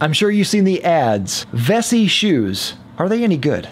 I'm sure you've seen the ads. Vessi shoes. Are they any good?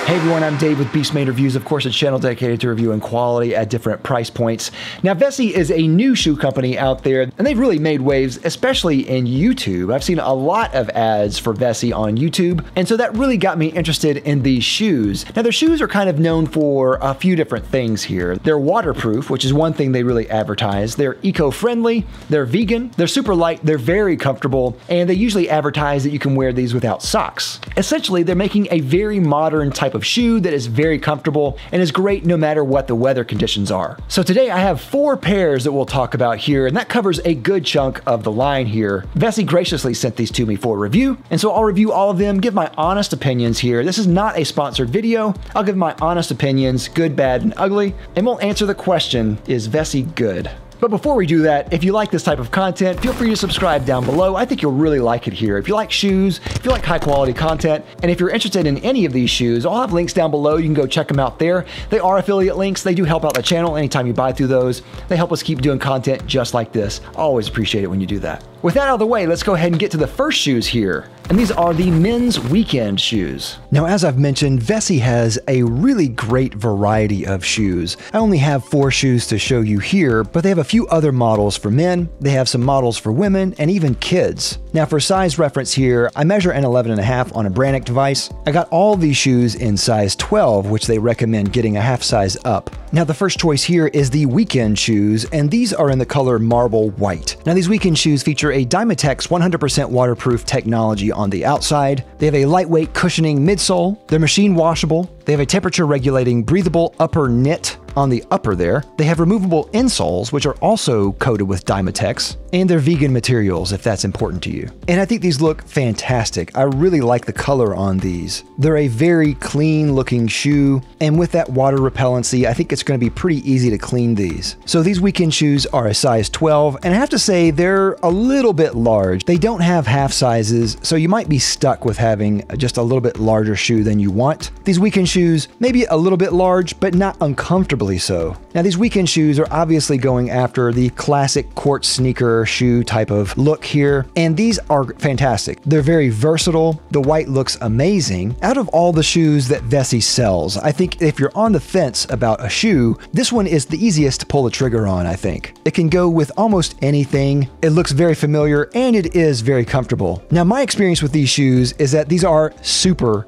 Hey everyone, I'm Dave with Beastmade Reviews, of course a channel dedicated to reviewing quality at different price points. Now Vessi is a new shoe company out there, and they've really made waves, especially in YouTube. I've seen a lot of ads for Vessi on YouTube, and so that really got me interested in these shoes. Now their shoes are kind of known for a few different things here. They're waterproof, which is one thing they really advertise. They're eco-friendly, they're vegan, they're super light, they're very comfortable, and they usually advertise that you can wear these without socks. Essentially, they're making a very modern type of shoe that is very comfortable and is great no matter what the weather conditions are. So today I have 4 pairs that we'll talk about here, and that covers a good chunk of the line here. Vessi graciously sent these to me for review, and so I'll review all of them, give my honest opinions here. This is not a sponsored video. I'll give my honest opinions, good, bad, and ugly, and we'll answer the question, is Vessi good? But before we do that, if you like this type of content, feel free to subscribe down below. I think you'll really like it here. If you like shoes, if you like high quality content, and if you're interested in any of these shoes, I'll have links down below. You can go check them out there. They are affiliate links. They do help out the channel anytime you buy through those. They help us keep doing content just like this. I always appreciate it when you do that. With that out of the way, let's go ahead and get to the first shoes here. And these are the men's weekend shoes. Now, as I've mentioned, Vessi has a really great variety of shoes. I only have 4 shoes to show you here, but they have a few other models for men. They have some models for women and even kids. Now, for size reference here, I measure an 11.5 on a Brannick device. I got all these shoes in size 12, which they recommend getting a half size up. Now, the first choice here is the weekend shoes, and these are in the color marble white. Now, these weekend shoes feature a Dymatex 100% waterproof technology on the outside. They have a lightweight cushioning midsole. They're machine washable. They have a temperature regulating breathable upper knit on the upper there. They have removable insoles, which are also coated with Dymatex, and they're vegan materials if that's important to you. And I think these look fantastic. I really like the color on these. They're a very clean looking shoe, and with that water repellency, I think it's going to be pretty easy to clean these. So these weekend shoes are a size 12, and I have to say they're a little bit large. They don't have half sizes, so you might be stuck with having just a little bit larger shoe than you want. These weekend shoes, maybe a little bit large, but not uncomfortably so. Now these weekend shoes are obviously going after the classic court sneaker shoe type of look here, and these are fantastic. They're very versatile. The white looks amazing. Out of all the shoes that Vessi sells, I think if you're on the fence about a shoe, this one is the easiest to pull the trigger on, I think. It can go with almost anything. It looks very familiar, and it is very comfortable. Now my experience with these shoes is that these are super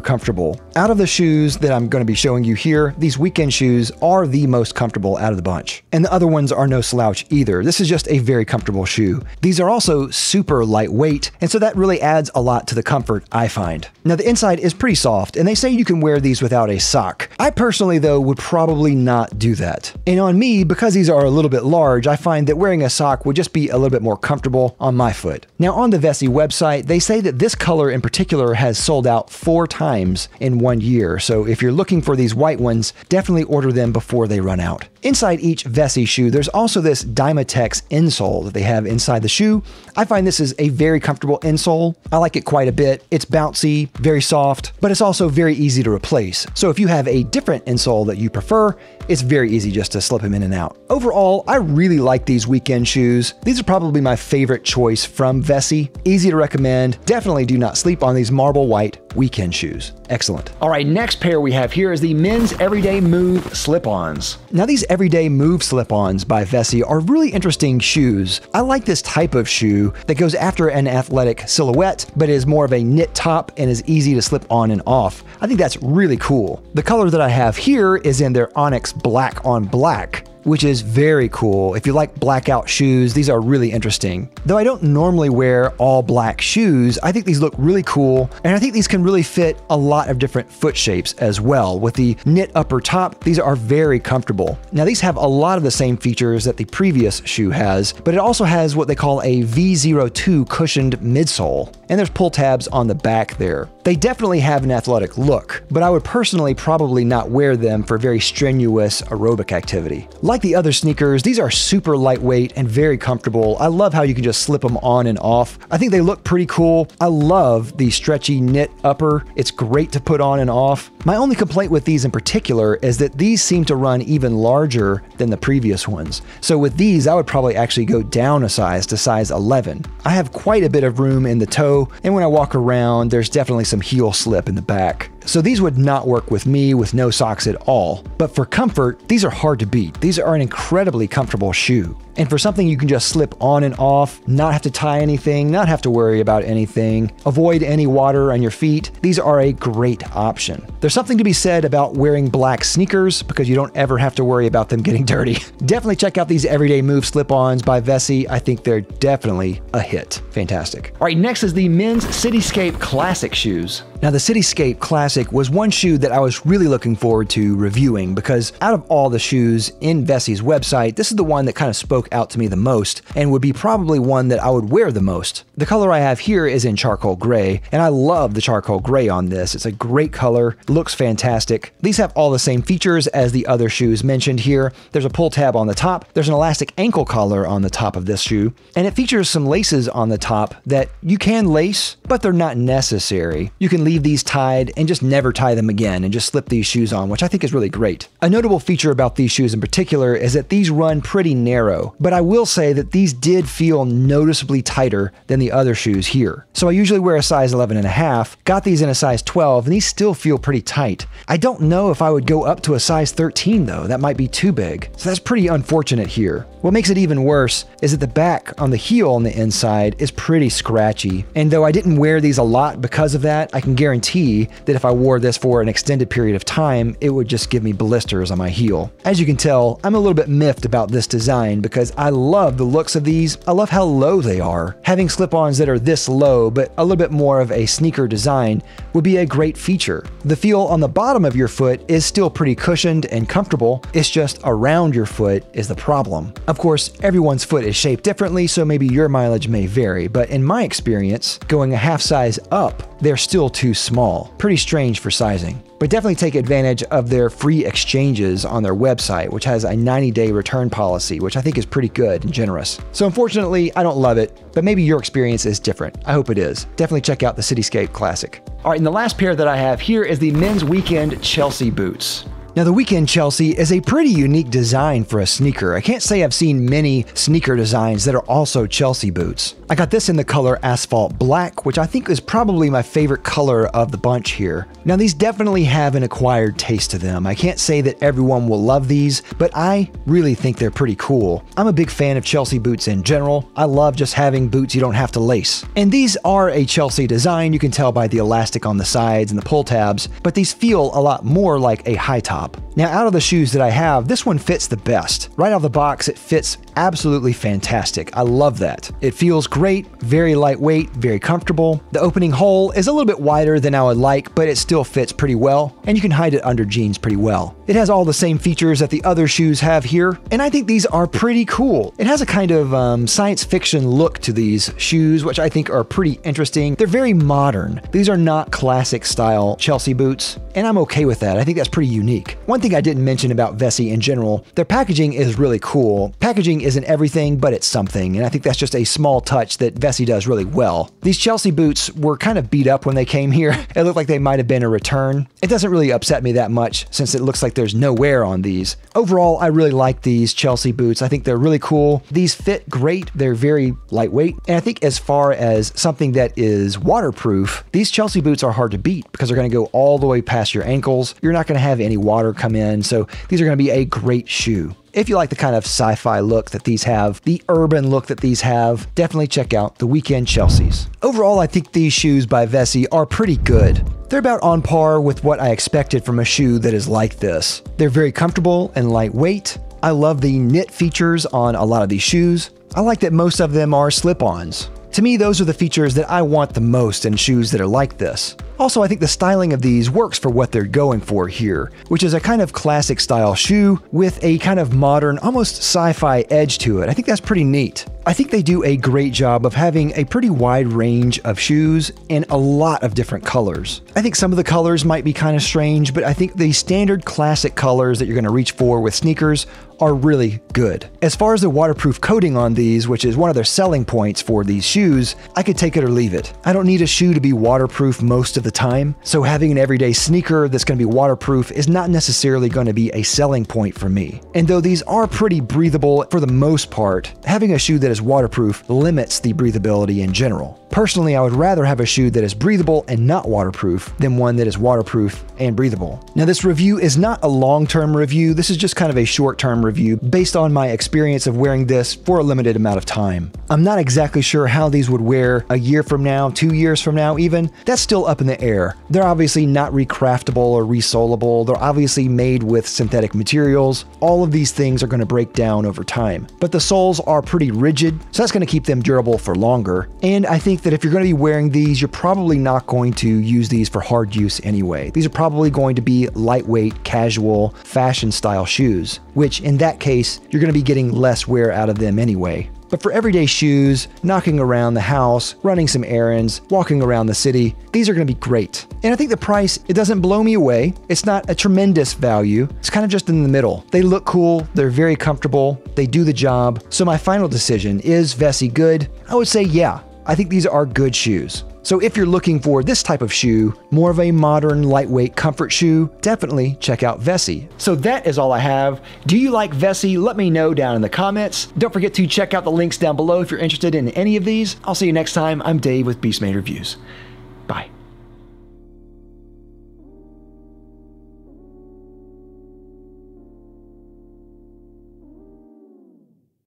comfortable. Out of the shoes that I'm going to be showing you here, these weekend shoes are the most comfortable out of the bunch. And the other ones are no slouch either. This is just a very comfortable shoe. These are also super lightweight, and so that really adds a lot to the comfort, I find. Now the inside is pretty soft, and they say you can wear these without a sock. I personally, though, would probably not do that. And on me, because these are a little bit large, I find that wearing a sock would just be a little bit more comfortable on my foot. Now on the Vessi website, they say that this color in particular has sold out 4 times in 1 year, so if you're looking for these white ones, definitely order them before they run out. Inside each Vessi shoe, there's also this Dymatex insole that they have inside the shoe. I find this is a very comfortable insole. I like it quite a bit. It's bouncy, very soft, but it's also very easy to replace. So if you have a different insole that you prefer, it's very easy just to slip them in and out. Overall, I really like these weekend shoes. These are probably my favorite choice from Vessi. Easy to recommend. Definitely do not sleep on these marble white weekend shoes. Excellent. All right, next pair we have here is the men's Everyday Move slip-ons. Now these Everyday Move slip-ons by Vessi are really interesting shoes. I like this type of shoe that goes after an athletic silhouette, but is more of a knit top and is easy to slip on and off. I think that's really cool. The color that I have here is in their Onyx black on black, which is very cool. If you like blackout shoes, these are really interesting. Though I don't normally wear all black shoes, I think these look really cool, and I think these can really fit a lot of different foot shapes as well. With the knit upper top, these are very comfortable. Now these have a lot of the same features that the previous shoe has, but it also has what they call a V02 cushioned midsole, and there's pull tabs on the back there. They definitely have an athletic look, but I would personally probably not wear them for very strenuous aerobic activity. Like the other sneakers, these are super lightweight and very comfortable. I love how you can just slip them on and off. I think they look pretty cool. I love the stretchy knit upper. It's great to put on and off. My only complaint with these in particular is that these seem to run even larger than the previous ones. So with these, I would probably actually go down a size to size 11. I have quite a bit of room in the toe, and when I walk around, there's definitely some heel slip in the back. So these would not work with me with no socks at all. But for comfort, these are hard to beat. These are an incredibly comfortable shoe. And for something you can just slip on and off, not have to tie anything, not have to worry about anything, avoid any water on your feet, these are a great option. There's something to be said about wearing black sneakers because you don't ever have to worry about them getting dirty. Definitely check out these Everyday Move slip-ons by Vessi. I think they're definitely a hit. Fantastic. All right, next is the men's Cityscape Classic shoes. Now, the Cityscape Classic was one shoe that I was really looking forward to reviewing because out of all the shoes in Vessi's website, this is the one that kind of spoke out to me the most and would be probably one that I would wear the most. The color I have here is in charcoal gray, and I love the charcoal gray on this. It's a great color, looks fantastic. These have all the same features as the other shoes mentioned here. There's a pull tab on the top, there's an elastic ankle collar on the top of this shoe, and it features some laces on the top that you can lace, but they're not necessary. You can leave these tied and just never tie them again and just slip these shoes on, which I think is really great. A notable feature about these shoes in particular is that these run pretty narrow, but I will say that these did feel noticeably tighter than the other shoes here. So I usually wear a size 11.5, got these in a size 12, and these still feel pretty tight. I don't know if I would go up to a size 13 though, that might be too big. So that's pretty unfortunate here. What makes it even worse is that the back on the heel on the inside is pretty scratchy. And though I didn't wear these a lot because of that, I can guarantee that if I wore this for an extended period of time, it would just give me blisters on my heel. As you can tell, I'm a little bit miffed about this design because I love the looks of these. I love how low they are. Having slip-ons that are this low, but a little bit more of a sneaker design would be a great feature. The feel on the bottom of your foot is still pretty cushioned and comfortable. It's just around your foot is the problem. Of course, everyone's foot is shaped differently, so maybe your mileage may vary, but in my experience, going a half size up, they're still too small. Pretty strange for sizing. But definitely take advantage of their free exchanges on their website, which has a 90-day return policy, which I think is pretty good and generous. So unfortunately, I don't love it, but maybe your experience is different. I hope it is. Definitely check out the Cityscape Classic. All right, and the last pair that I have here is the men's Weekend Chelsea boots. Now, the Weekend Chelsea is a pretty unique design for a sneaker. I can't say I've seen many sneaker designs that are also Chelsea boots. I got this in the color Asphalt Black, which I think is probably my favorite color of the bunch here. Now, these definitely have an acquired taste to them. I can't say that everyone will love these, but I really think they're pretty cool. I'm a big fan of Chelsea boots in general. I love just having boots you don't have to lace. And these are a Chelsea design. You can tell by the elastic on the sides and the pull tabs, but these feel a lot more like a high top. Now, out of the shoes that I have, this one fits the best. Right out of the box, it fits absolutely fantastic. I love that. It feels great, very lightweight, very comfortable. The opening hole is a little bit wider than I would like, but it still fits pretty well, and you can hide it under jeans pretty well. It has all the same features that the other shoes have here, and I think these are pretty cool. It has a kind of science fiction look to these shoes, which I think are pretty interesting. They're very modern. These are not classic style Chelsea boots, and I'm okay with that. I think that's pretty unique. One thing I didn't mention about Vessi in general, their packaging is really cool. Packaging isn't everything, but it's something, and I think that's just a small touch that Vessi does really well. These Chelsea boots were kind of beat up when they came here. It looked like they might have been a return. It doesn't really upset me that much since it looks like there's no wear on these. Overall, I really like these Chelsea boots. I think they're really cool. These fit great. They're very lightweight, and I think as far as something that is waterproof, these Chelsea boots are hard to beat because they're going to go all the way past your ankles. You're not going to have any water come in, so these are going to be a great shoe. If you like the kind of sci-fi look that these have, the urban look that these have, definitely check out the Weekend Chelseas. Overall, I think these shoes by Vessi are pretty good. They're about on par with what I expected from a shoe that is like this. They're very comfortable and lightweight. I love the knit features on a lot of these shoes. I like that most of them are slip-ons. To me, those are the features that I want the most in shoes that are like this. Also, I think the styling of these works for what they're going for here, which is a kind of classic style shoe with a kind of modern, almost sci-fi edge to it. I think that's pretty neat. I think they do a great job of having a pretty wide range of shoes in a lot of different colors. I think some of the colors might be kind of strange, but I think the standard classic colors that you're going to reach for with sneakers are really good. As far as the waterproof coating on these, which is one of their selling points for these shoes, I could take it or leave it. I don't need a shoe to be waterproof most of the time, so having an everyday sneaker that's going to be waterproof is not necessarily going to be a selling point for me. And though these are pretty breathable for the most part, having a shoe that is waterproof limits the breathability in general. Personally, I would rather have a shoe that is breathable and not waterproof than one that is waterproof and breathable. Now, this review is not a long-term review. This is just kind of a short-term review based on my experience of wearing this for a limited amount of time. I'm not exactly sure how these would wear a year from now, 2 years from now even. That's still up in the air. They're obviously not recraftable or resolable. They're obviously made with synthetic materials. All of these things are going to break down over time. But the soles are pretty rigid, so that's going to keep them durable for longer. And I think that if you're going to be wearing these, you're probably not going to use these for hard use anyway. These are probably going to be lightweight, casual, fashion style shoes, which in that case, you're going to be getting less wear out of them anyway. But for everyday shoes, knocking around the house, running some errands, walking around the city, these are going to be great. And I think the price, it doesn't blow me away. It's not a tremendous value. It's kind of just in the middle. They look cool. They're very comfortable. They do the job. So my final decision is Vessi good? I would say yeah. I think these are good shoes. So if you're looking for this type of shoe, more of a modern, lightweight comfort shoe, definitely check out Vessi. So that is all I have. Do you like Vessi? Let me know down in the comments. Don't forget to check out the links down below if you're interested in any of these. I'll see you next time. I'm Dave with Beast Made Reviews.